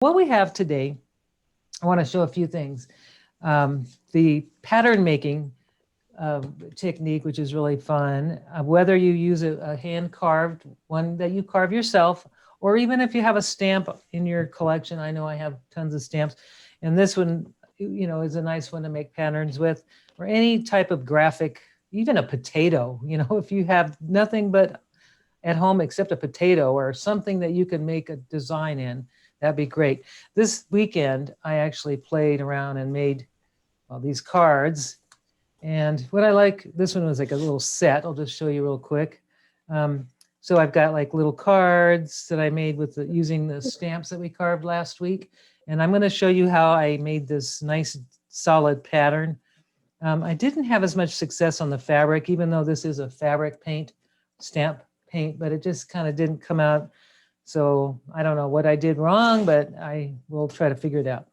What we have today, I want to show a few things. The pattern making technique, which is really fun, whether you use a hand carved one that you carve yourself, or even if you have a stamp in your collection. I know I have tons of stamps, and this one, is a nice one to make patterns with, or any type of graphic, even a potato. If you have nothing but at home except a potato or something that you can make a design in, that'd be great. This weekend, I actually played around and made these cards. And what I like, this one was like a little set. I'll just show you real quick. So I've got like little cards that I made with using the stamps that we carved last week. And I'm going to show you how I made this nice solid pattern. I didn't have as much success on the fabric, even though this is a fabric paint, stamp paint, but it just kind of didn't come out. So I don't know what I did wrong, but I will try to figure it out.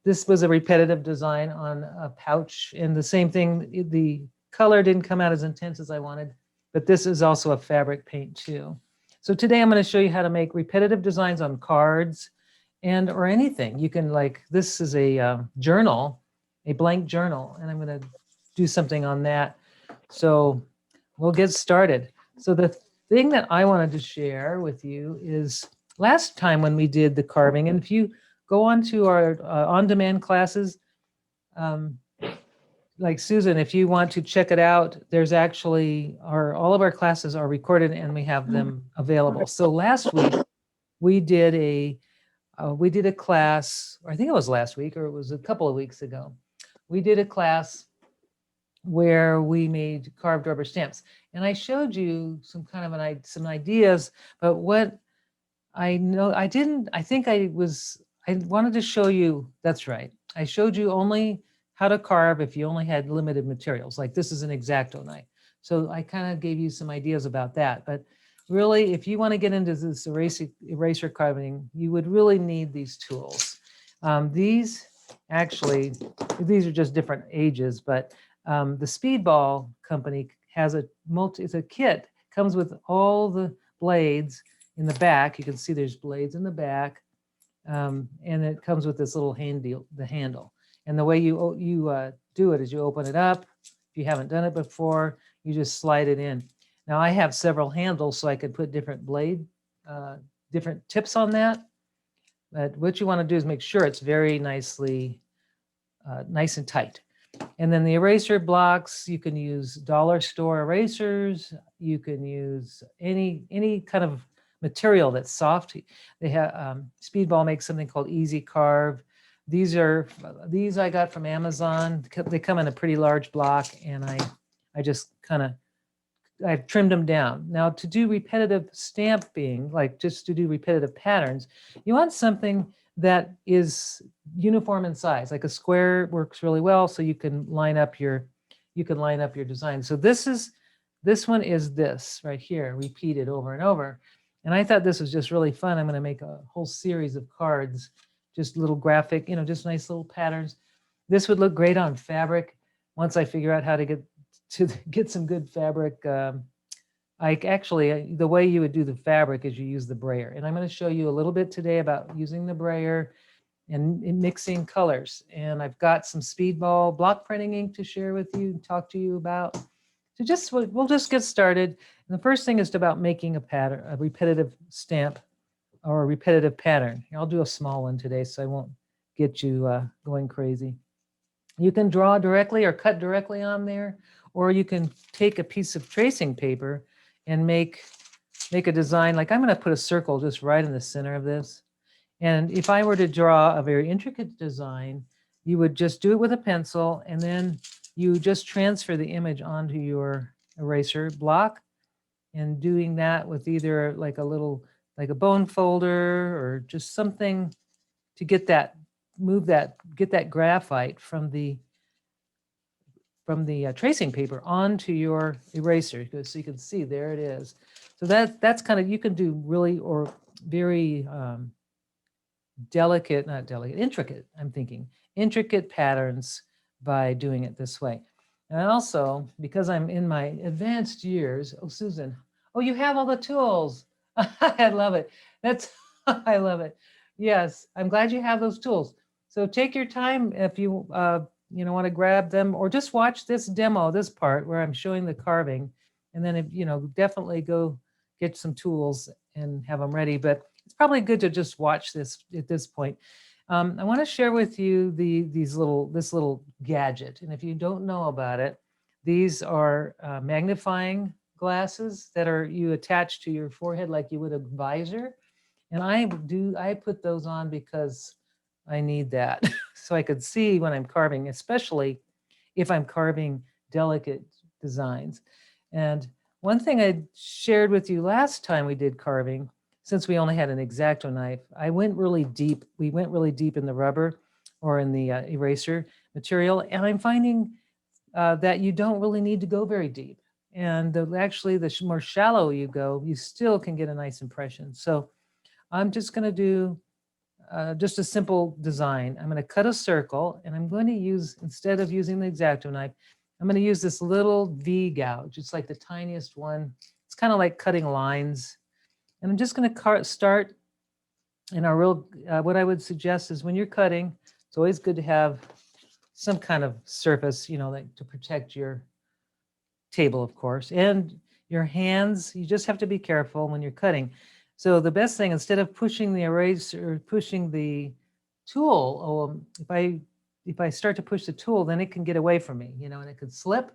This was a repetitive design on a pouch, and the same thing, the color didn't come out as intense as I wanted, but this is also a fabric paint too. So today I'm going to show you how to make repetitive designs on cards or anything. You can, like, this is a journal, a blank journal, and I'm going to do something on that. So we'll get started. So the thing that I wanted to share with you is last time when we did the carving, and if you go on to our on-demand classes, like Susan, if you want to check it out, there's actually all of our classes are recorded and we have them available. So last week we did a class, or I think it was last week, or it was a couple of weeks ago. We did a class where we made carved rubber stamps, and I showed you some ideas. But what I wanted to show you. That's right. I showed you only how to carve if you only had limited materials. Like this is an X-Acto knife, so I kind of gave you some ideas about that. But really, if you want to get into this eraser carving, you would really need these tools. These are just different ages, but the Speedball company has it's a kit, comes with all the blades in the back. You can see there's blades in the back, and it comes with this little the handle. And the way you do it is you open it up. If you haven't done it before, you just slide it in. Now I have several handles, so I could put different different tips on that. But what you want to do is make sure it's very nice and tight. And then the eraser blocks, you can use dollar store erasers. You can use any kind of material that's soft. They have Speedball makes something called Easy Carve. These I got from Amazon. They come in a pretty large block, and I just I've trimmed them down. Now to do repetitive stamping, like just to do repetitive patterns, you want something that is uniform in size. Like a square works really well, so you can line up your design. So this one is this right here, repeated over and over. And I thought this was just really fun. I'm going to make a whole series of cards, just little graphic, just nice little patterns. This would look great on fabric once I figure out how to get some good fabric. The way you would do the fabric is you use the brayer. And I'm going to show you a little bit today about using the brayer and mixing colors. And I've got some Speedball block printing ink to share with you and talk to you about. So we'll just get started. And the first thing is about making a pattern, a repetitive stamp or a repetitive pattern. I'll do a small one today, so I won't get you going crazy. You can draw directly or cut directly on there, or you can take a piece of tracing paper and make a design. Like I'm going to put a circle just right in the center of this. And if I were to draw a very intricate design, you would just do it with a pencil, and then you just transfer the image onto your eraser block. And doing that with either like a bone folder or just something to get that graphite from the tracing paper onto your eraser, so you can see there it is. So that's kind of, you can do really or very intricate patterns by doing it this way. And also, because I'm in my advanced years, Susan, you have all the tools. I love it. I love it. Yes, I'm glad you have those tools. So take your time if you want to grab them, or just watch this demo, this part where I'm showing the carving, and then if definitely go get some tools and have them ready. But it's probably good to just watch this at this point. I want to share with you this little gadget, and if you don't know about it, these are magnifying glasses that you attach to your forehead like you would a visor. And I put those on because I need that so I could see when I'm carving, especially if I'm carving delicate designs. And one thing I shared with you last time we did carving, since we only had an X-Acto knife, I went really deep. We went really deep in the rubber or in the eraser material. And I'm finding that you don't really need to go very deep. And actually, the more shallow you go, you still can get a nice impression. So I'm just going to do just a simple design. I'm going to cut a circle, and I'm going to use, instead of using the X-Acto knife, I'm going to use this little V gouge. It's like the tiniest one. It's kind of like cutting lines. And I'm just going to start in our what I would suggest is when you're cutting, it's always good to have some kind of surface, like to protect your table, of course, and your hands. You just have to be careful when you're cutting. So the best thing, instead of pushing the eraser or pushing the tool, if I start to push the tool, then it can get away from me, and it could slip.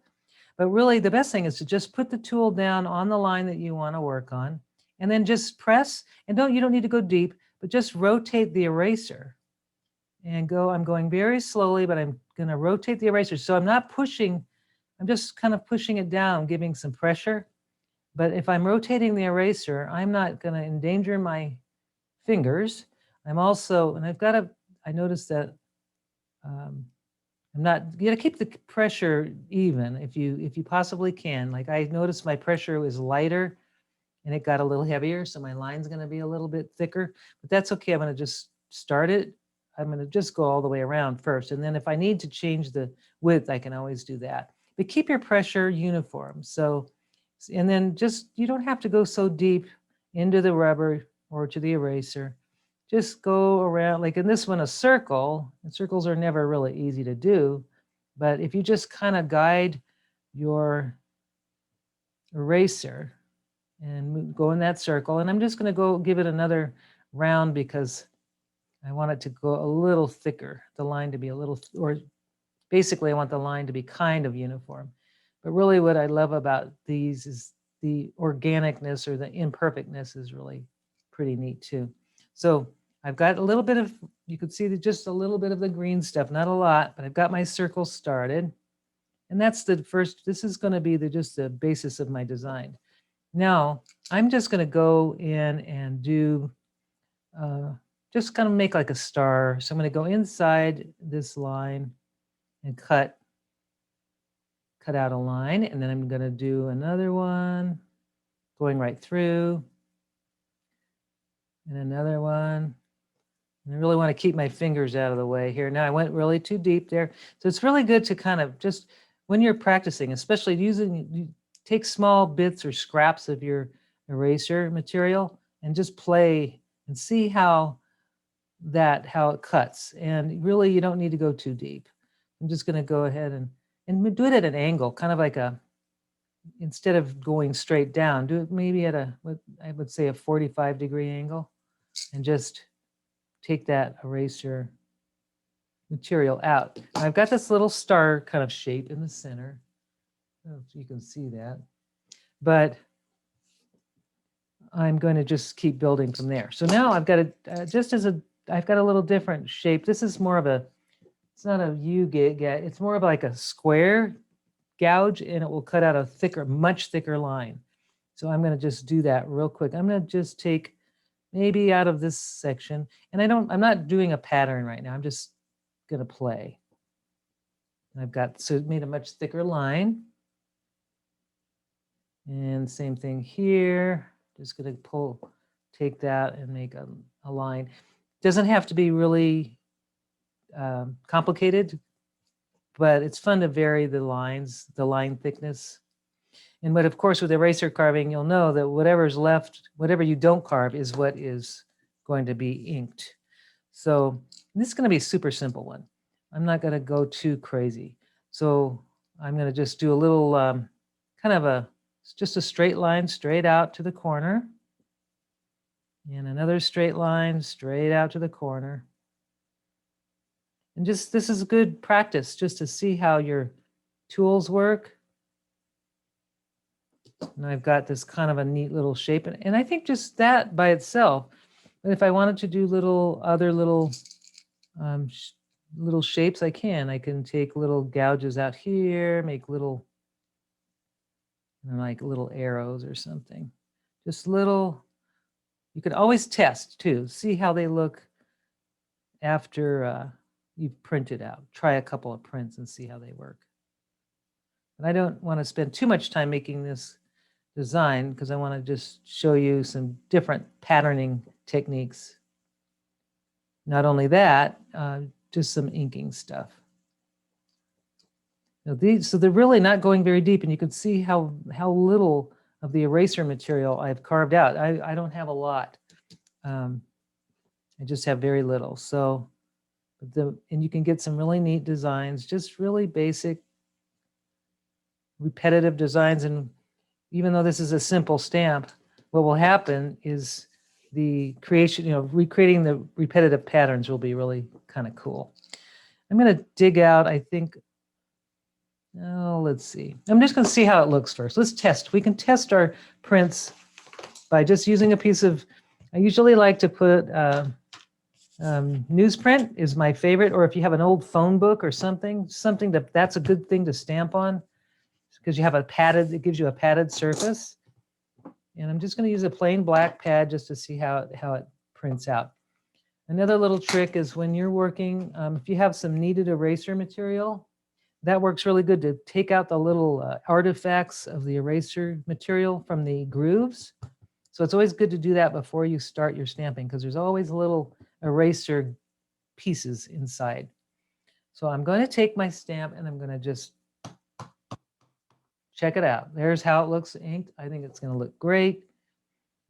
But really, the best thing is to just put the tool down on the line that you want to work on, and then just press. And you don't need to go deep, but just rotate the eraser and go. I'm going very slowly, but I'm going to rotate the eraser. So I'm not pushing. I'm just kind of pushing it down, giving some pressure. But if I'm rotating the eraser, I'm not going to endanger my fingers. I'm also, and I noticed that I'm not, you got to keep the pressure even if you possibly can. Like I noticed my pressure was lighter and it got a little heavier. So my line's going to be a little bit thicker, but that's okay. I'm going to just start it. I'm going to just go all the way around first. And then if I need to change the width, I can always do that. But keep your pressure uniform. So, and then just, you don't have to go so deep into the rubber or to the eraser. Just go around, like in this one, a circle, and circles are never really easy to do. But if you just kind of guide your eraser and go in that circle, and I'm just going to go give it another round because I want it to go a little thicker, the line to be a little, or basically I want the line to be kind of uniform. But really what I love about these is the organicness or the imperfectness is really pretty neat too. So I've got a little bit of, you could see just a little bit of the green stuff, not a lot, but I've got my circle started. And that's the first, this is going to be just the basis of my design. Now I'm just going to go in and do, just kind of make like a star. So I'm going to go inside this line and cut out a line, and then I'm going to do another one going right through, and another one. And I really want to keep my fingers out of the way here. Now I went really too deep there. So it's really good to kind of just, when you're practicing, especially you take small bits or scraps of your eraser material and just play and see how it cuts. And really, you don't need to go too deep. I'm just going to go ahead and do it at an angle, kind of like instead of going straight down, do it maybe at what I would say a 45-degree angle, and just take that eraser material out. I've got this little star kind of shape in the center. I don't know if you can see that, but I'm going to just keep building from there. So now I've got I've got a little different shape. This is more of it's not a U gauge, it's more of like a square gouge, and it will cut out a much thicker line. So I'm going to just do that real quick. I'm going to just take maybe out of this section, and I'm not doing a pattern right now. I'm just going to play. And so it made a much thicker line. And same thing here. Just going to take that and make a line. Doesn't have to be really complicated, but it's fun to vary the lines, the line thickness. But of course, with eraser carving, you'll know that whatever's left, whatever you don't carve is what is going to be inked. So this is going to be a super simple one. I'm not going to go too crazy. So I'm going to just do a little kind of just a straight line straight out to the corner. And another straight line straight out to the corner. And just, this is good practice just to see how your tools work. And I've got this kind of a neat little shape. And I think just that by itself, but if I wanted to do other little shapes, I can take little gouges out here, make little, like little arrows or something. Just little, you could always test too, see how they look after you've printed out. Try a couple of prints and see how they work. And I don't want to spend too much time making this design because I want to just show you some different patterning techniques. Not only that, just some inking stuff. Now so they're really not going very deep, and you can see how little of the eraser material I've carved out. I don't have a lot. I just have very little. So, and you can get some really neat designs, just really basic, repetitive designs. And even though this is a simple stamp, what will happen is the creation, recreating the repetitive patterns will be really kind of cool. I'm going to dig out, I think, let's see. I'm just going to see how it looks first. Let's test. We can test our prints by just using a piece of, I usually like to put newsprint is my favorite, or if you have an old phone book or something that's a good thing to stamp on because you have it gives you a padded surface. And I'm just going to use a plain black pad just to see how it prints out. Another little trick is when you're working, if you have some kneaded eraser material, that works really good to take out the little artifacts of the eraser material from the grooves. So it's always good to do that before you start your stamping because there's always little eraser pieces inside. So I'm going to take my stamp and I'm going to just check it out. There's how it looks inked. I think it's going to look great.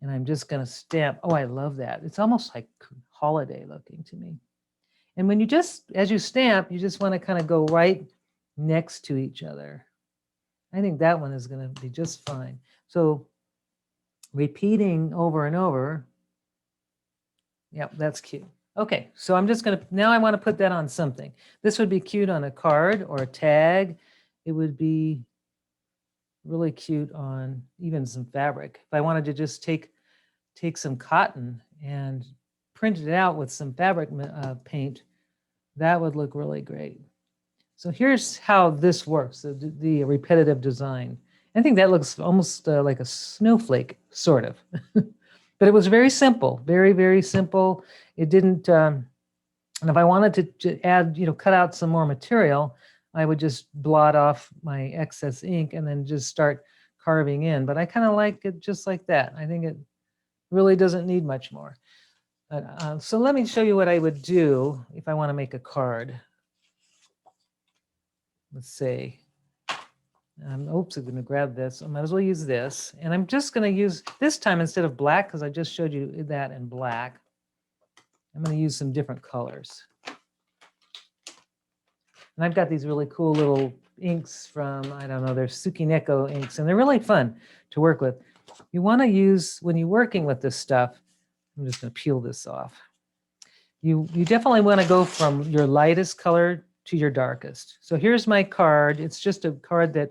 And I'm just going to stamp. Oh, I love that. It's almost like holiday looking to me. And when as you stamp, you just want to kind of go right next to each other. I think that one is going to be just fine. So repeating over and over. Yep, that's cute. Okay, so I'm just going to, now I want to put that on something. This would be cute on a card or a tag. It would be really cute on even some fabric. If I wanted to just take some cotton and print it out with some fabric paint, that would look really great. So here's how this works, the repetitive design. I think that looks almost like a snowflake, sort of. But it was very simple, very, very simple. It didn't, and if I wanted to add, cut out some more material, I would just blot off my excess ink and then just start carving in. But I kind of like it just like that. I think it really doesn't need much more. So let me show you what I would do if I want to make a card. Let's see. Oops, I'm going to grab this. I might as well use this. And I'm just going to use, this time instead of black, because I just showed you that in black, I'm going to use some different colors. And I've got these really cool little inks from, I don't know, they're Tsukineko inks, and they're really fun to work with. You want to use, when you're working with this stuff, I'm just going to peel this off. You definitely want to go from your lightest color to your darkest. So here's my card. It's just a card that,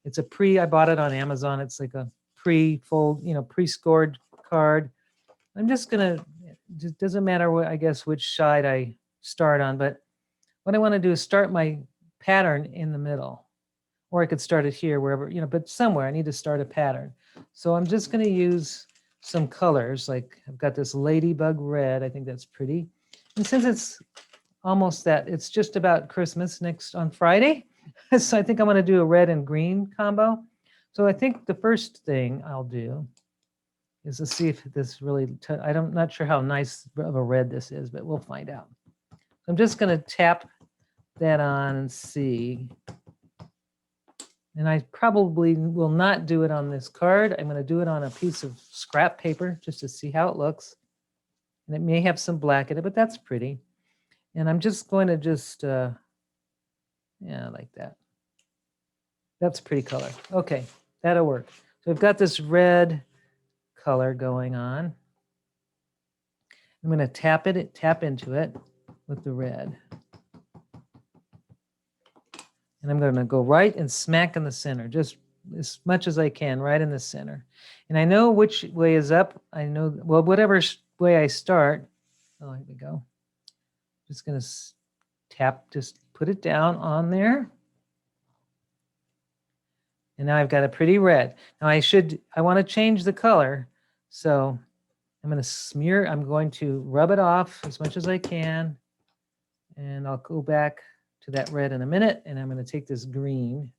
it's I bought it on Amazon. It's like a pre-fold, pre-scored card. I'm just going to, it doesn't matter what, I guess, which side I start on, but what I want to do is start my pattern in the middle, or I could start it here, wherever, but somewhere I need to start a pattern. So I'm just going to use some colors, like I've got this ladybug red. I think that's pretty. And since it's almost it's just about Christmas on Friday, so I think I'm going to do a red and green combo. So I think the first thing I'll do is to see if this really, I'm not sure how nice of a red this is, but we'll find out. I'm just going to tap that on and see. And I probably will not do it on this card. I'm going to do it on a piece of scrap paper just to see how it looks. And it may have some black in it, but that's pretty. And I'm just going to just, yeah, like that. That's a pretty color. Okay, that'll work. So I've got this red color going on. I'm going to tap into it with the red. And I'm going to go right and smack in the center, just as much as I can, right in the center. And I know which way is up. I know, well, whatever way I start. Oh, here we go. Just going to tap, just put it down on there. And now I've got a pretty red. Now I want to change the color. So I'm going to smear, I'm going to rub it off as much as I can. And I'll go back to that red in a minute. And I'm going to take this green.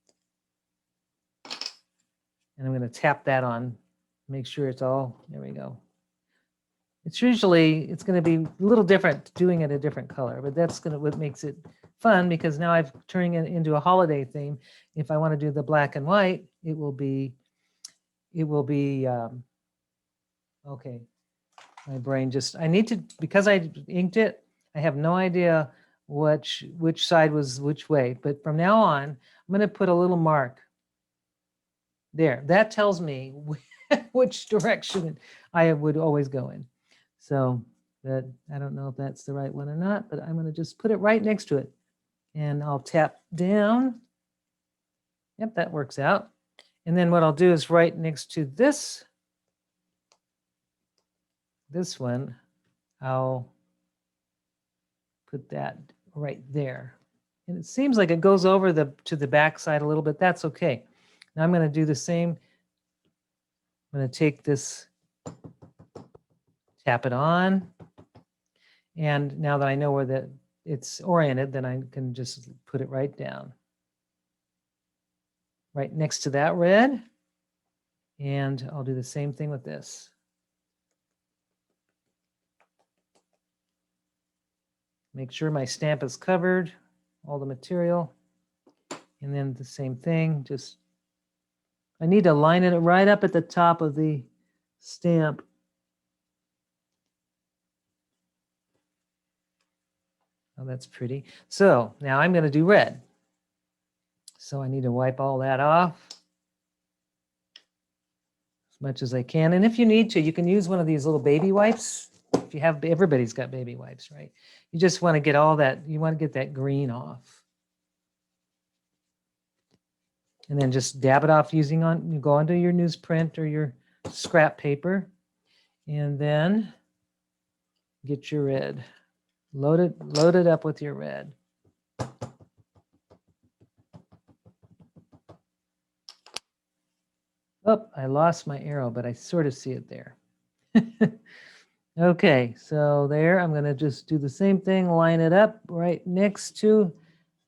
And I'm going to tap that on, make sure it's all, there we go. It's going to be a little different doing it a different color, but that's what makes it fun, because now I'm turning it into a holiday theme. If I want to do the black and white, it will be, okay. My brain just, I need to, because I inked it, I have no idea which side was which way, but from now on, I'm going to put a little mark there. That tells me which direction I would always go in. So that, I don't know if that's the right one or not, but I'm going to just put it right next to it. And I'll tap down. Yep, that works out. And then what I'll do is right next to this one, I'll put that right there. And it seems like it goes over to the back side a little bit. That's okay. Now I'm going to do the same. I'm going to take this, tap it on. And now that I know where it's oriented, then I can just put it right down. Right next to that red. And I'll do the same thing with this. Make sure my stamp is covered, all the material. And then the same thing, just, I need to line it right up at the top of the stamp. Oh, that's pretty. So now I'm going to do red. So I need to wipe all that off as much as I can. And if you need to, you can use one of these little baby wipes. If you have, everybody's got baby wipes, right? You just want to get all that, you want to get that green off. And then just dab it off using you go onto your newsprint or your scrap paper. And then get your red. Load it up with your red. Oh, I lost my arrow, but I sort of see it there. Okay, so there, I'm going to just do the same thing, line it up right next to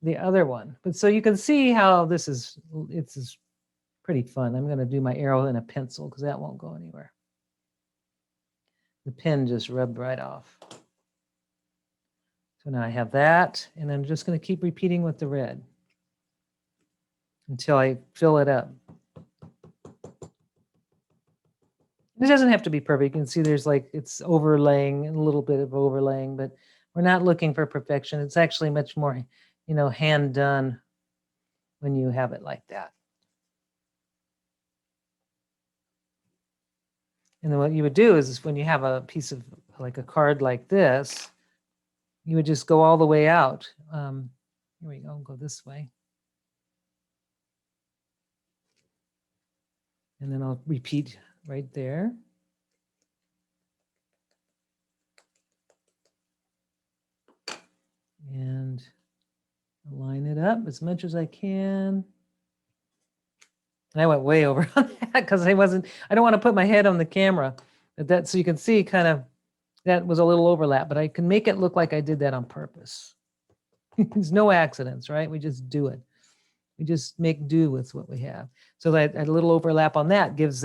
the other one. But so you can see how it's pretty fun. I'm going to do my arrow in a pencil because that won't go anywhere. The pen just rubbed right off. So now I have that, and I'm just going to keep repeating with the red until I fill it up. It doesn't have to be perfect. You can see there's it's overlaying, a little bit of overlaying, but we're not looking for perfection. It's actually much more, hand done when you have it like that. And then what you would do is when you have a piece of like a card like this, you would just go all the way out. Here we go this way. And then I'll repeat right there. And line it up as much as I can. And I went way over on that because I don't want to put my head on the camera. But so you can see kind of, that was a little overlap, but I can make it look like I did that on purpose. There's no accidents, right? We just do it. We just make do with what we have. So that a little overlap on that makes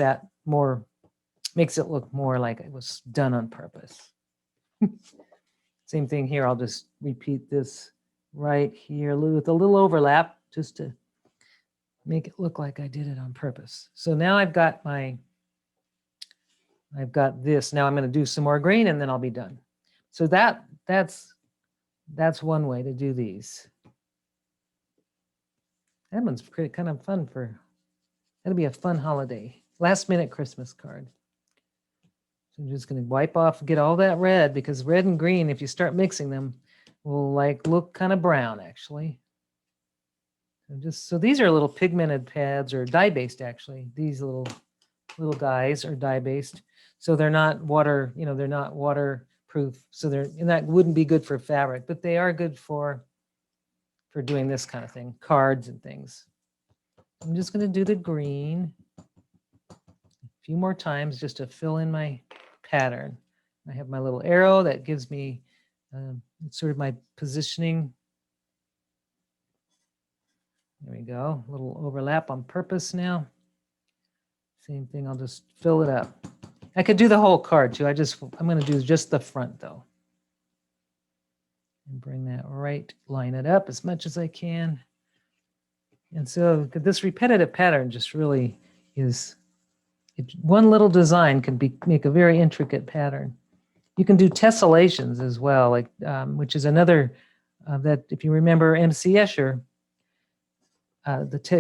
it look more like it was done on purpose. Same thing here. I'll just repeat this right here with a little overlap just to make it look like I did it on purpose. So now I've got this. Now I'm going to do some more green and then I'll be done. So that's one way to do these. That one's pretty kind of fun that'll be a fun holiday. Last minute Christmas card. So I'm just going to wipe off, get all that red, because red and green, if you start mixing them, will like look kind of brown actually. So these are little pigmented pads, or dye-based actually. These little guys are dye-based. So they're not water, they're not waterproof. So and that wouldn't be good for fabric, but they are good for doing this kind of thing, cards and things. I'm just going to do the green a few more times just to fill in my pattern. I have my little arrow that gives me sort of my positioning. There we go, a little overlap on purpose now. Same thing, I'll just fill it up. I could do the whole card too. I'm going to do just the front though. And bring that right, line it up as much as I can. And so this repetitive pattern just really is, one little design can make a very intricate pattern. You can do tessellations as well, like which is another that, if you remember M.C. Escher,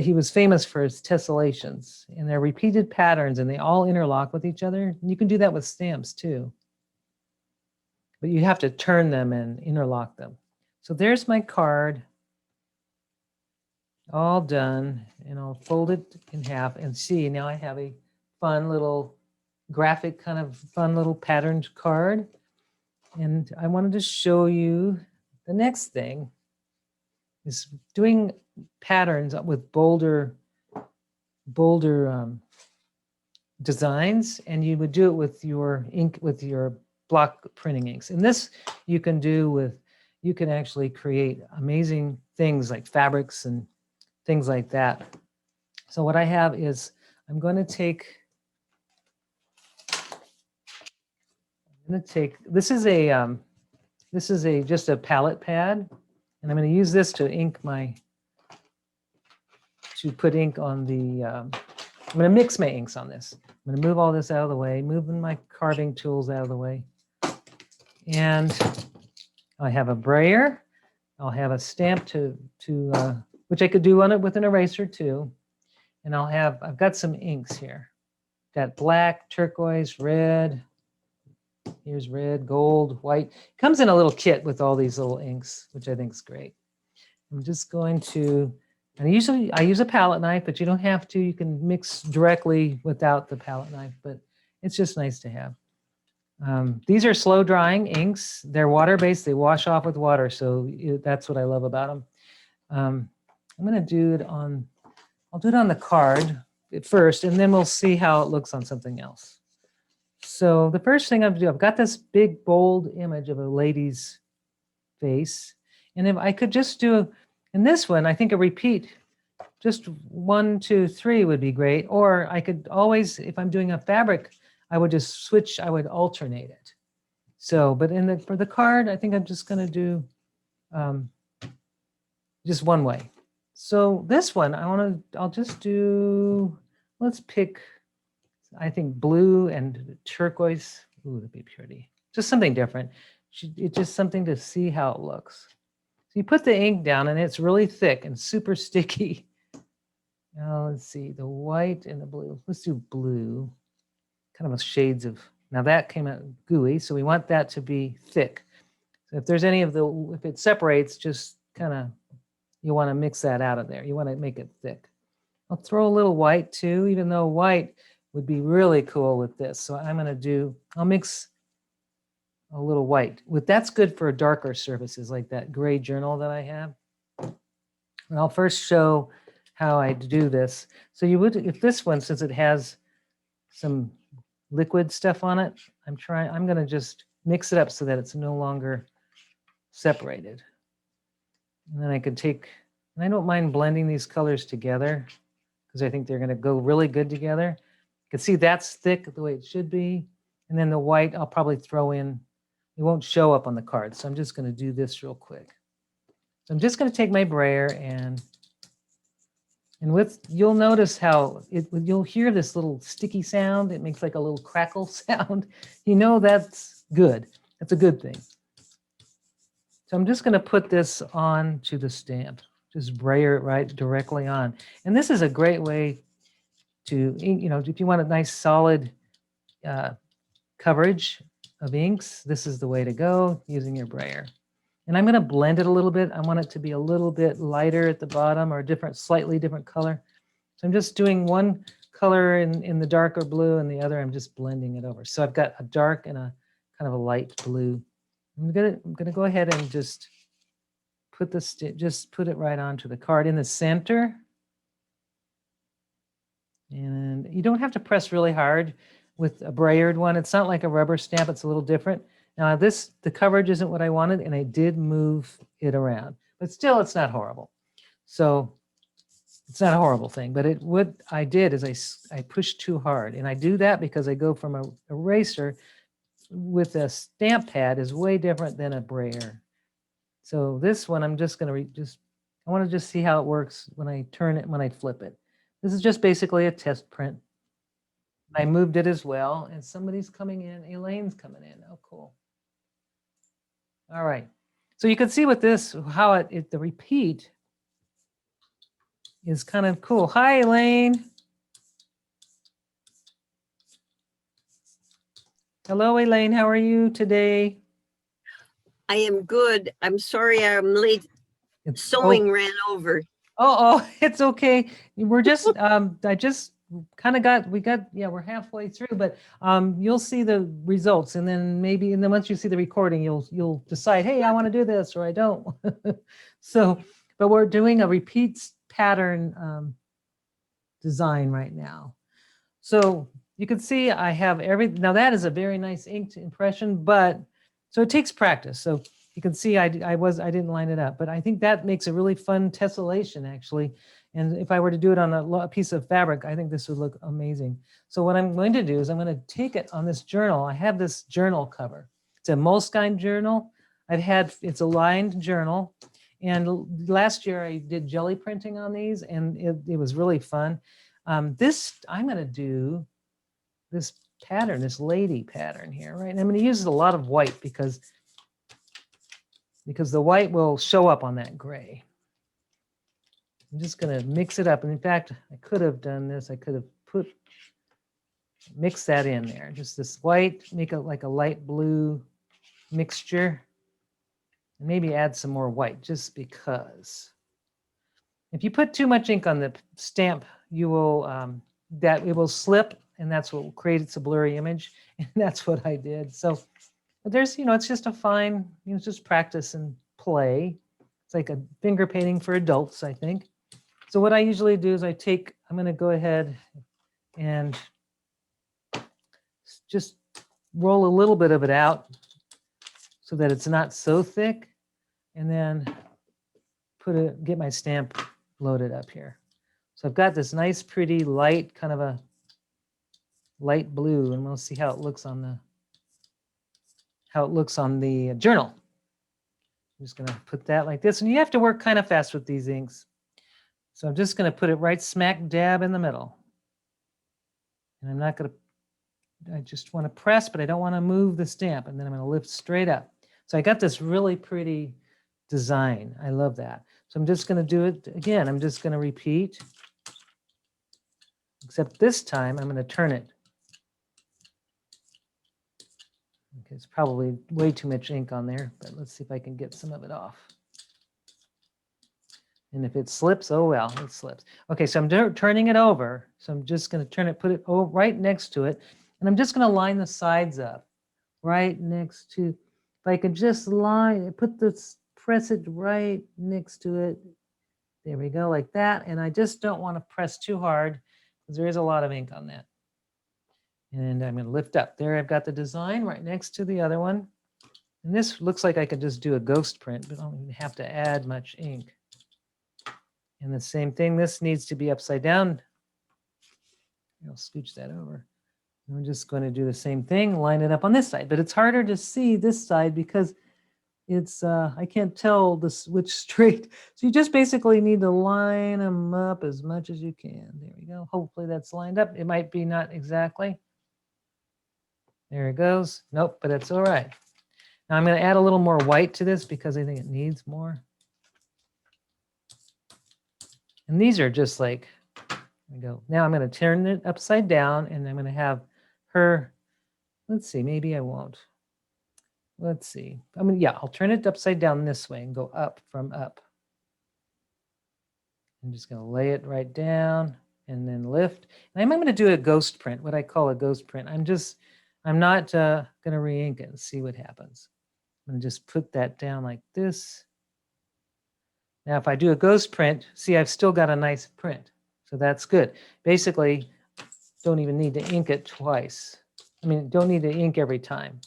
he was famous for his tessellations, and they're repeated patterns and they all interlock with each other. And you can do that with stamps too, but you have to turn them and interlock them. So there's my card, all done, and I'll fold it in half and see, now I have a fun little graphic, kind of fun little patterned card. And I wanted to show you the next thing is doing patterns with bolder designs, and you would do it with your ink, with your block printing inks. And this you can do with, you can actually create amazing things like fabrics and things like that. So what I have is, I'm going to take, this is just a palette pad, and I'm going to use this to ink to put ink on the, I'm going to mix my inks on this. I'm going to move all this out of the way, moving my carving tools out of the way. And I have a brayer. I'll have a stamp which I could do on it with an eraser too. And I've got some inks here. Got black, turquoise, red. Here's red, gold, white. Comes in a little kit with all these little inks, which I think is great. I'm just going to, and usually I use a palette knife, but you don't have to. You can mix directly without the palette knife, but it's just nice to have. These are slow drying inks. They're water-based. They wash off with water, so that's what I love about them. I'm going to do it on, I'll do it on the card at first, and then we'll see how it looks on something else. So the first thing I'm going to do, I've got this big, bold image of a lady's face. And if I could just do, in this one, I think a repeat, just 1, 2, 3 would be great. Or I could always, if I'm doing a fabric, I would just switch, I would alternate it. So, but for the card, I think I'm just going to do just one way. So this one, I'll just do, let's pick, I think blue and turquoise. Ooh, that'd be pretty. Just something different. It's just something to see how it looks. So you put the ink down and it's really thick and super sticky. Now let's see, the white and the blue. Let's do blue. Kind of shades of, now that came out gooey, so we want that to be thick. So if there's any of if it separates, just kind of, you want to mix that out of there. You want to make it thick. I'll throw a little white too, even though white would be really cool with this. So I'll mix a little white. That's good for darker surfaces like that gray journal that I have. And I'll first show how I do this. So you would, if this one, since it has some liquid stuff on it, I'm going to just mix it up so that it's no longer separated. And then I could take, and I don't mind blending these colors together because I think they're going to go really good together. You can see that's thick the way it should be. And then the white, I'll probably throw in, it won't show up on the card. So I'm just going to do this real quick. So I'm just going to take my brayer and you'll notice how you'll hear this little sticky sound. It makes like a little crackle sound. You know, that's good. That's a good thing. So I'm just going to put this on to the stamp. Just brayer it right directly on. And this is a great way to, if you want a nice solid coverage of inks, this is the way to go using your brayer. And I'm going to blend it a little bit. I want it to be a little bit lighter at the bottom or slightly different color. So I'm just doing one color in the darker blue and the other I'm just blending it over. So I've got a dark and a kind of a light blue. I'm gonna go ahead and just put put it right onto the card in the center. And you don't have to press really hard with a brayered one. It's not like a rubber stamp, it's a little different. Now the coverage isn't what I wanted, and I did move it around, but still it's not horrible. So it's not a horrible thing, but what I did is I pushed too hard, and I do that because I go from a eraser with a stamp pad is way different than a brayer. So this one, I'm just going to I want to just see how it works when I turn it, when I flip it. This is just basically a test print. I moved it as well, and somebody's coming in. Elaine's coming in. Oh, cool. All right. So you can see with this, how the repeat is kind of cool. Hi, Elaine. Hello, Elaine. How are you today? I am good. I'm sorry I'm late. Sewing ran over. Oh, it's okay. We're just, I just kind of we're halfway through, but you'll see the results, and then once you see the recording, you'll decide, hey, I want to do this or I don't. So, but we're doing a repeat pattern design right now. So you can see I have now that is a very nice inked impression, but so it takes practice. So you can see I didn't line it up, but I think that makes a really fun tessellation actually. And if I were to do it on a piece of fabric, I think this would look amazing. So what I'm going to do is I'm going to take it on this journal. I have this journal cover. It's a Moleskine journal. It's a lined journal. And last year I did jelly printing on these, and it was really fun. I'm going to do this pattern, this lady pattern here, right? And I'm going to use a lot of white because the white will show up on that gray. I'm just going to mix it up. And in fact, I could have done this. I could have mix that in there. Just this white, make it like a light blue mixture. And maybe add some more white just because. If you put too much ink on the stamp, you will it will slip, and that's what creates a blurry image. And that's what I did. So but there's, it's just a fine, it's just practice and play. It's like a finger painting for adults, I think. So what I usually do is I'm going to go ahead and just roll a little bit of it out so that it's not so thick, and then get my stamp loaded up here. So I've got this nice, pretty light, kind of a light blue, and we'll see how it looks on the journal. I'm just going to put that like this, and you have to work kind of fast with these inks. So I'm just going to put it right smack dab in the middle. And I'm not going to, I just want to press, but I don't want to move the stamp, and then I'm going to lift straight up. So I got this really pretty design. I love that. So I'm just going to do it again. I'm just going to repeat, except this time I'm going to turn it. Okay, it's probably way too much ink on there, but let's see if I can get some of it off. And if it slips, oh well, it slips. Okay, so I'm turning it over. So I'm just going to put it right next to it. And I'm just going to line the sides up right next to, if I can just press it right next to it. There we go, like that. And I just don't want to press too hard because there is a lot of ink on that. And I'm going to lift up. There I've got the design right next to the other one. And this looks like I could just do a ghost print, but I don't even have to add much ink. And the same thing, this needs to be upside down. I'll scooch that over. I'm just going to do the same thing, line it up on this side. But it's harder to see this side because it's I can't tell which straight. So you just basically need to line them up as much as you can. There we go. Hopefully that's lined up. It might be not exactly. There it goes. Nope, but it's all right. Now I'm going to add a little more white to this because I think it needs more. And these are just like, there we go. Now I'm going to turn it upside down and I'm going to have her, let's see, maybe I won't. Let's see. I mean, yeah, I'll turn it upside down this way and go up from up. I'm just going to lay it right down and then lift. And I'm going to do a ghost print, what I call a ghost print. I'm not going to re-ink it and see what happens. I'm going to just put that down like this. Now, if I do a ghost print, see, I've still got a nice print. So that's good. Basically, don't even need to ink it twice. I mean, don't need to ink every time.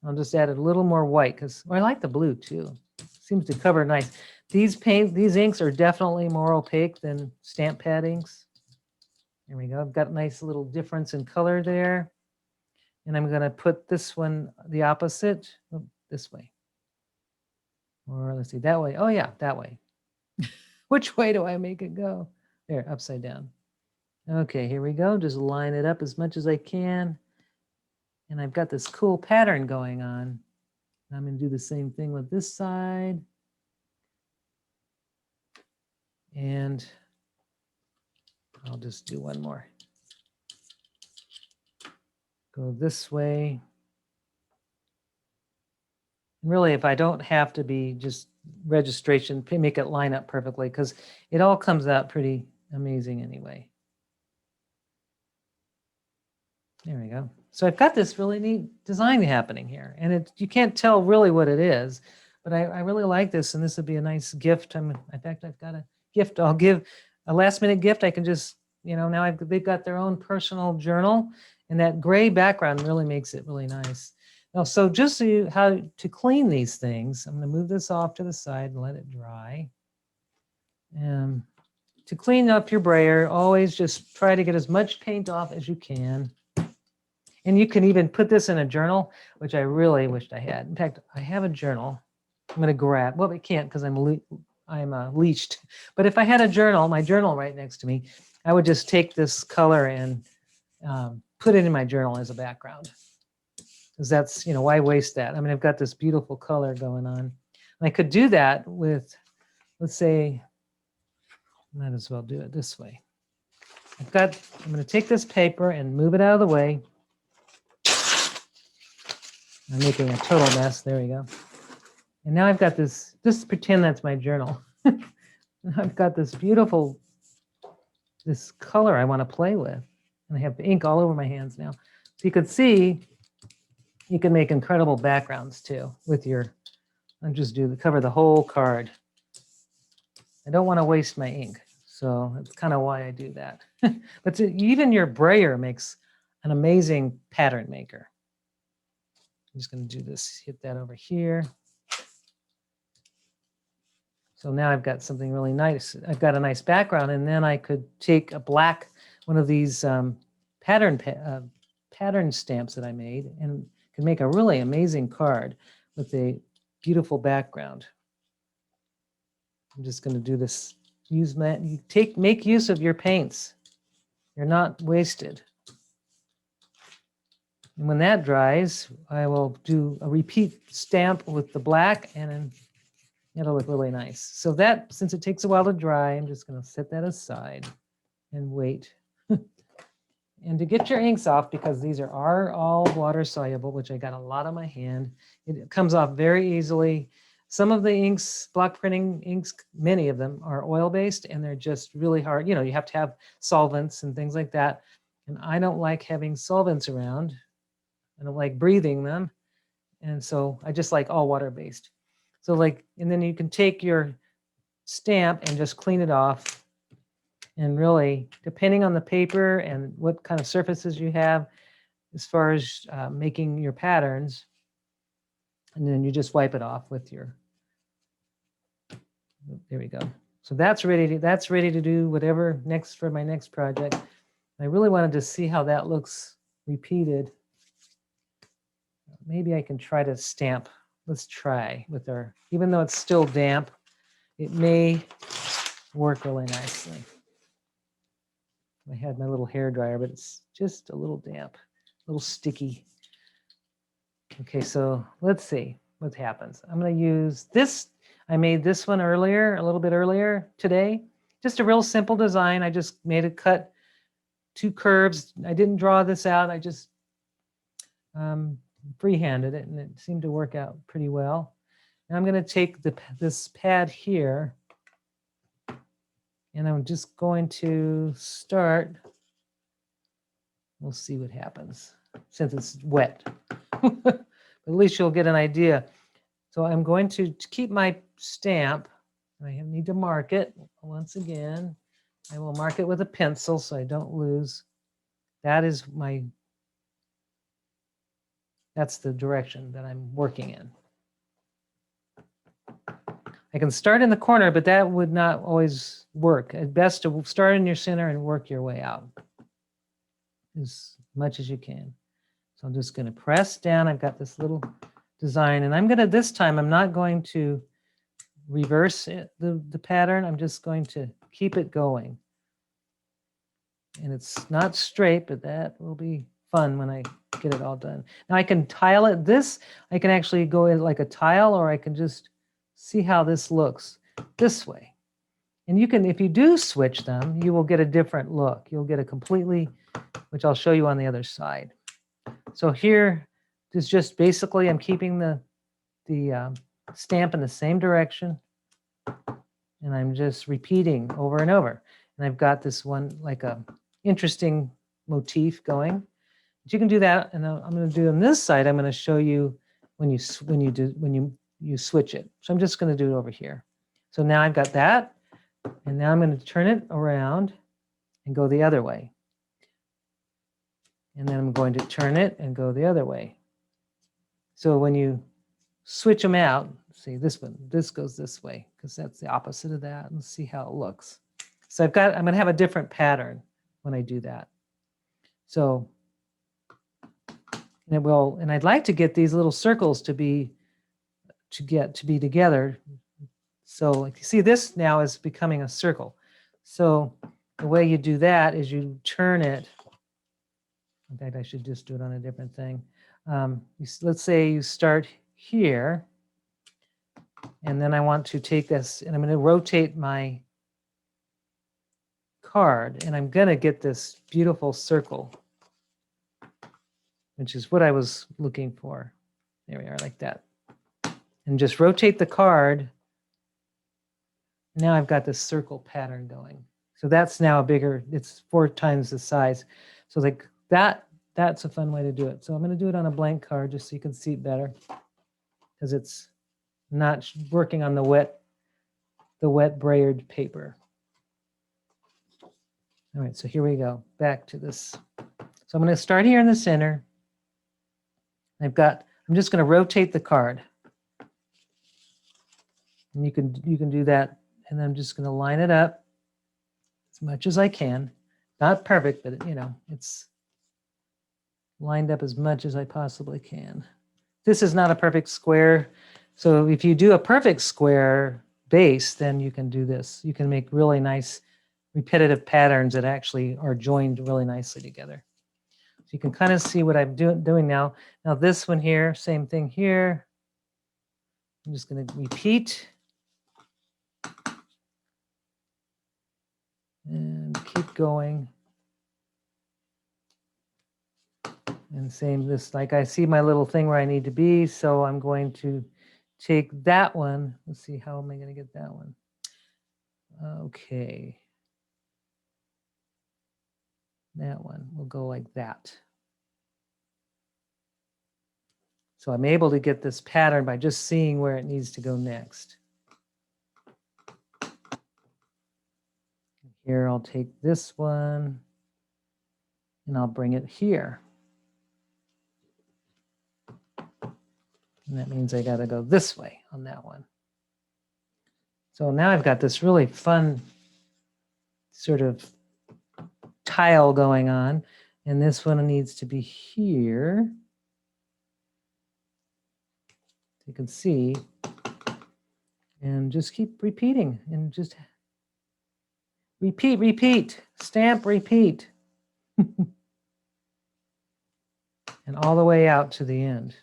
I'll just add a little more white because I like the blue too. Seems to cover nice. These inks are definitely more opaque than stamp pad inks. There we go. I've got a nice little difference in color there. And I'm going to put this one the opposite, this way. Or let's see, that way. Oh yeah, that way. Which way do I make it go? There, upside down. Okay, here we go. Just line it up as much as I can. And I've got this cool pattern going on. I'm going to do the same thing with this side. And I'll just do one more. Go this way. And really, if I don't have to be just registration, make it line up perfectly because it all comes out pretty amazing anyway. There we go. So I've got this really neat design happening here, and you can't tell really what it is, but I really like this, and this would be a nice gift. In fact, I've got a gift. I'll give a last minute gift. I can just, now they've got their own personal journal, and that gray background really makes it really nice. Now, so just so how to clean these things, I'm going to move this off to the side and let it dry. To clean up your brayer, always just try to get as much paint off as you can. And you can even put this in a journal, which I really wished I had. In fact, I have a journal. I'm going to grab. Well, I can't because I'm leashed. But if I had a journal, my journal right next to me, I would just take this color and put it in my journal as a background. Because that's, why waste that? I mean, I've got this beautiful color going on. And I could do that with, let's say, might as well do it this way. I'm going to take this paper and move it out of the way. I'm making a total mess. There we go. And now I've got this, just pretend that's my journal. I've got this beautiful, this color I want to play with. And I have ink all over my hands now. So you could see, you can make incredible backgrounds too with your, I'll just cover the whole card. I don't want to waste my ink. So that's kind of why I do that. But even your brayer makes an amazing pattern maker. I'm just going to do this, hit that over here. So now I've got something really nice. I've got a nice background, and then I could take one of these pattern stamps that I made, and could make a really amazing card with a beautiful background. I'm just going to do this. Make use of your paints. You're not wasted. And when that dries, I will do a repeat stamp with the black, and then it'll look really nice. So that, since it takes a while to dry, I'm just going to set that aside and wait. And to get your inks off, because these are all water soluble, which I got a lot on my hand, it comes off very easily. Some of the inks, block printing inks, many of them are oil-based, and they're just really hard. You have to have solvents and things like that. And I don't like having solvents around. I don't like breathing them. And so I just like all water-based. So and then you can take your stamp and just clean it off. And really, depending on the paper and what kind of surfaces you have, as far as making your patterns, and then you just wipe it off with your, there we go. So that's ready to do whatever next for my next project. I really wanted to see how that looks repeated. Maybe I can try to stamp. Let's try with our, even though it's still damp, it may work really nicely. I had my little hair dryer, but it's just a little damp, a little sticky. Okay, so let's see what happens. I'm going to use this. I made this one earlier, a little bit earlier today. Just a real simple design. I just made a cut, 2 curves. I didn't draw this out. I just freehanded it, and it seemed to work out pretty well. And I'm going to take this pad here, and I'm just going to start. We'll see what happens since it's wet. But at least you'll get an idea. So I'm going to keep my stamp. I need to mark it once again. I will mark it with a pencil so I don't lose. That's the direction that I'm working in. I can start in the corner, but that would not always work. It's best to start in your center and work your way out as much as you can. So I'm just going to press down. I've got this little design, and this time I'm not going to reverse the pattern. I'm just going to keep it going. And it's not straight, but that will be fun when I get it all done. Now I can tile it. I can actually go in like a tile, or I can just see how this looks this way. And you can, if you do switch them, you will get a different look. You'll get a completely, which I'll show you on the other side. So here is just basically, I'm keeping the stamp in the same direction, and I'm just repeating over and over. And I've got this one like a interesting motif going. But you can do that, and I'm going to do on this side. I'm going to show you when you switch it. So I'm just going to do it over here. So now I've got that, and now I'm going to turn it around and go the other way. And then I'm going to turn it and go the other way. So when you switch them out, see this goes this way because that's the opposite of that, and see how it looks. So I'm going to have a different pattern when I do that. So, and I'd like to get these little circles to be together. So like you see, this now is becoming a circle. So the way you do that is you turn it. In fact, I should just do it on a different thing. Let's say you start here, and then I want to take this, and I'm going to rotate my card, and I'm going to get this beautiful circle, which is what I was looking for. There we are, like that. And just rotate the card. Now I've got this circle pattern going. So that's now it's 4 times the size. So like that's a fun way to do it. So I'm going to do it on a blank card just so you can see it better, because it's not working on the wet brayered paper. All right, so here we go, back to this. So I'm going to start here in the center. I'm just going to rotate the card. And you can do that, and I'm just going to line it up as much as I can. Not perfect, but it's lined up as much as I possibly can. This is not a perfect square. So if you do a perfect square base, then you can do this. You can make really nice repetitive patterns that actually are joined really nicely together. So you can kind of see what I'm doing now. Now this one here, same thing here. I'm just going to repeat and keep going. And same this, like I see my little thing where I need to be, so I'm going to take that one. Let's see, how am I going to get that one? Okay. That one will go like that. So I'm able to get this pattern by just seeing where it needs to go next. Here, I'll take this one and I'll bring it here. And that means I got to go this way on that one. So now I've got this really fun sort of tile going on. And this one needs to be here. You can see. And just keep repeating and just repeat, stamp, repeat. And all the way out to the end.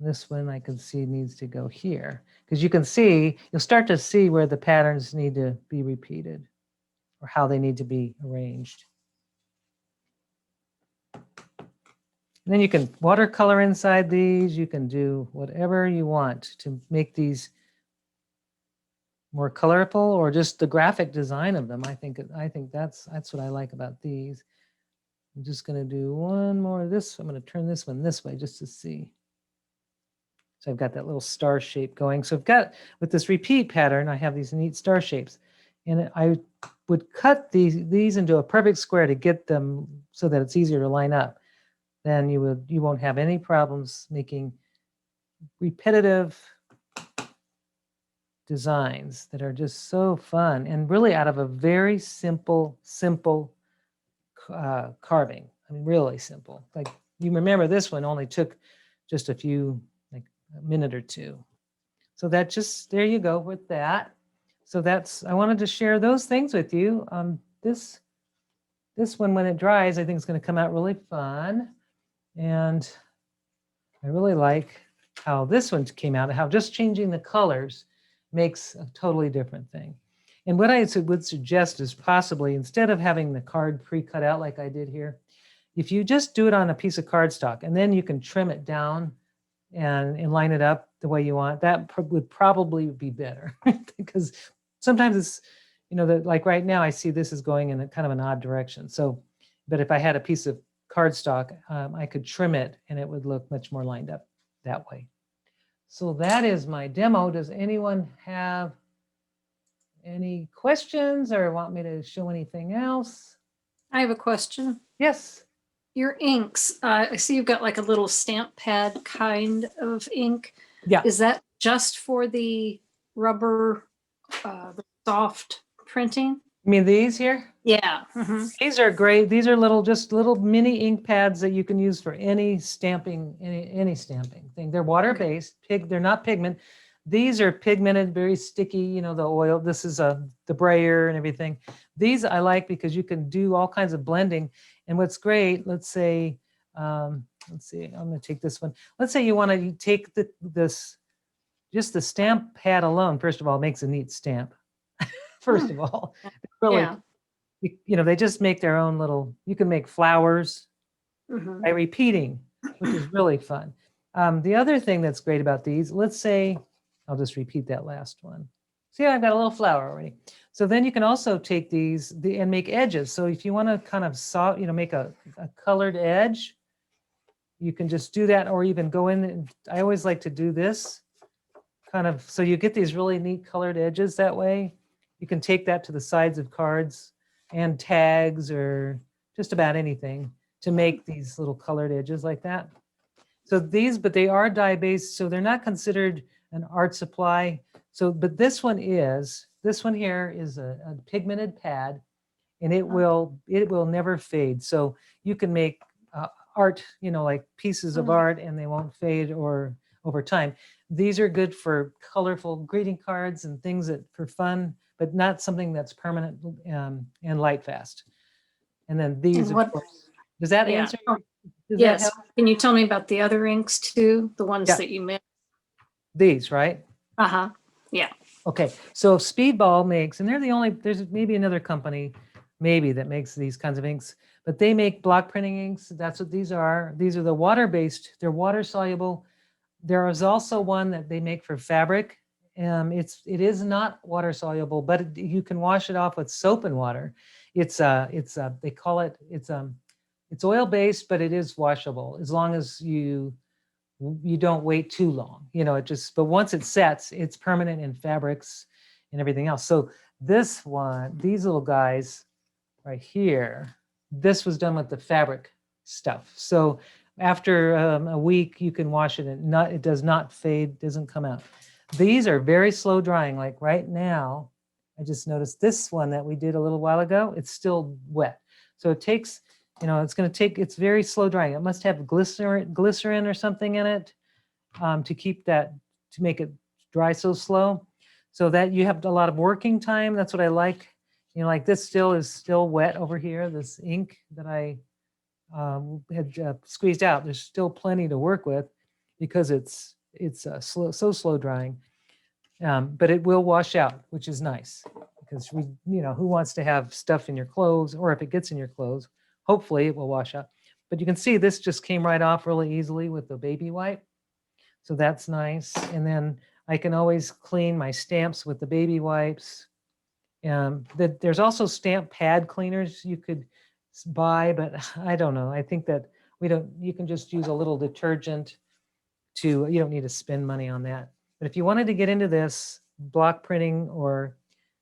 This one I can see needs to go here, because you can see, you'll start to see where the patterns need to be repeated or how they need to be arranged. And then you can watercolor inside these. You can do whatever you want to make these more colorful, or just the graphic design of them. I think that's what I like about these. I'm just going to do one more of this. I'm going to turn this one this way just to see. So I've got that little star shape going. So I've got, with this repeat pattern, I have these neat star shapes. And I would cut these into a perfect square to get them so that it's easier to line up. Then you won't have any problems making repetitive designs that are just so fun and really out of a very simple carving. I mean, really simple. Like, you remember this one only took just a few, like a minute or two. So that just, there you go with that. So that's, I wanted to share those things with you. This one, when it dries, I think it's going to come out really fun. And I really like how this one came out, how just changing the colors makes a totally different thing. And what I would suggest is possibly, instead of having the card pre-cut out like I did here, if you just do it on a piece of cardstock and then you can trim it down and line it up the way you want, that would probably be better. Because sometimes it's, that, like right now I see this is going in a kind of an odd direction. So, but if I had a piece of cardstock, I could trim it and it would look much more lined up that way. So that is my demo. Does anyone have any questions or want me to show anything else? I have a question. Yes. Your inks, I see you've got like a little stamp pad kind of ink. Yeah. Is that just for the rubber, the soft printing? You mean these here? Yeah. Mm-hmm. These are great. These are just little mini ink pads that you can use for any stamping, any stamping thing. They're water-based. They're not pigment. These are pigmented, very sticky, the oil. This is the Brayer and everything. These I like because you can do all kinds of blending. And what's great, let's say, let's see, I'm going to take this one. Let's say you want to take just the stamp pad alone. First of all, it makes a neat stamp. First of all, really, Yeah. they just make their own little, you can make flowers by repeating, which is really fun. The other thing that's great about these, let's say, I'll just repeat that last one. See, I've got a little flower already. So then you can also take these and make edges. So if you want to kind of make a colored edge, you can just do that, or even go in. And I always like to do this kind of, so you get these really neat colored edges that way. You can take that to the sides of cards and tags or just about anything to make these little colored edges like that. So these, but they are dye-based, so they're not considered an art supply. So, but this one here is a pigmented pad, and it will never fade. So you can make art, like pieces of art, and they won't fade or over time. These are good for colorful greeting cards and things that for fun, but not something that's permanent and light fast. And then these, of course, does that answer? Yes. That can you tell me about the other inks too? The ones that you made? These, right? Uh-huh. Yeah. Okay. So Speedball makes, and they're the only, there's maybe another company maybe that makes these kinds of inks, but they make block printing inks. That's what these are. These are the water-based. They're water soluble. There is also one that they make for fabric. It is not water soluble, but you can wash it off with soap and water. They call it, it's oil based, but it is washable as long as you don't wait too long. But once it sets, it's permanent in fabrics and everything else. So this one, these little guys right here, this was done with the fabric stuff. So after a week, you can wash it and it does not fade, doesn't come out. These are very slow drying. Like right now, I just noticed this one that we did a little while ago, it's still wet. So it takes, it's very slow drying. It must have glycerin or something in it to make it dry so slow. So that you have a lot of working time. That's what I like. Like this is still wet over here, this ink that I had squeezed out. There's still plenty to work with. because it's so slow drying. But it will wash out, which is nice because who wants to have stuff in your clothes, or if it gets in your clothes, hopefully it will wash out. But you can see this just came right off really easily with the baby wipe. So that's nice. And then I can always clean my stamps with the baby wipes. There's also stamp pad cleaners you could buy, but I don't know. I think that you can just use a little detergent you don't need to spend money on that. But if you wanted to get into this block printing or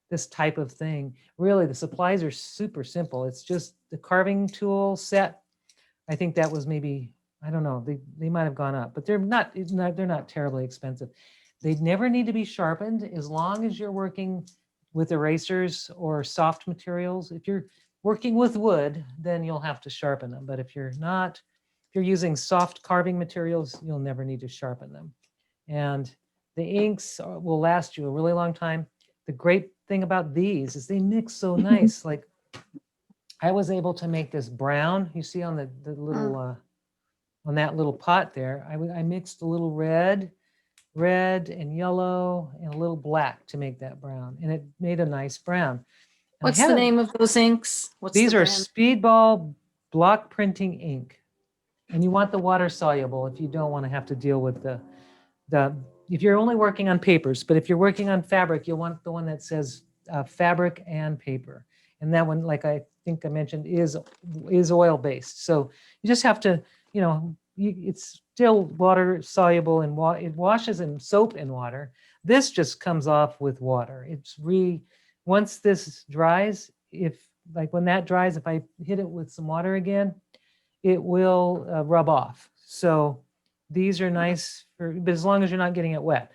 this type of thing, really the supplies are super simple. It's just the carving tool set. I think that was maybe, I don't know, they might have gone up, but they're not terribly expensive. They never need to be sharpened as long as you're working with erasers or soft materials. If you're working with wood, then you'll have to sharpen them. But if you're not, if you're using soft carving materials, you'll never need to sharpen them. And the inks will last you a really long time. The great thing about these is they mix so nice. Like I was able to make this brown, you see on the little, on that little pot there, I mixed a little red and yellow and a little black to make that brown. And it made a nice brown. And What's the name of those inks? What's these the are brand? Speedball block printing ink. And you want the water soluble if you don't want to have to deal with if you're only working on papers, but if you're working on fabric, you'll want the one that says fabric and paper. And that one, like I think I mentioned, is oil based. So you just have to, it's still water soluble and it washes in soap and water. This just comes off with water. Once this dries, when that dries, if I hit it with some water again, it will rub off. So these are nice, but as long as you're not getting it wet.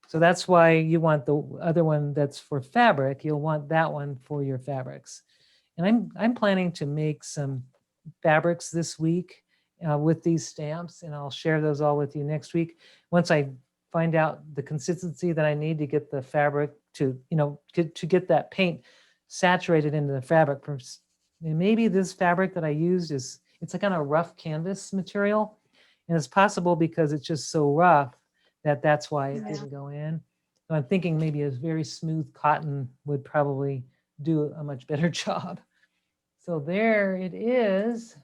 So that's why you want the other one that's for fabric. You'll want that one for your fabrics. And I'm planning to make some fabrics this week with these stamps, and I'll share those all with you next week. Once I find out the consistency that I need to get the fabric to get that paint saturated into the fabric. And maybe this fabric that I used it's like on a rough canvas material. And it's possible because it's just so rough that's why it didn't go in. So I'm thinking maybe a very smooth cotton would probably do a much better job. So there it is.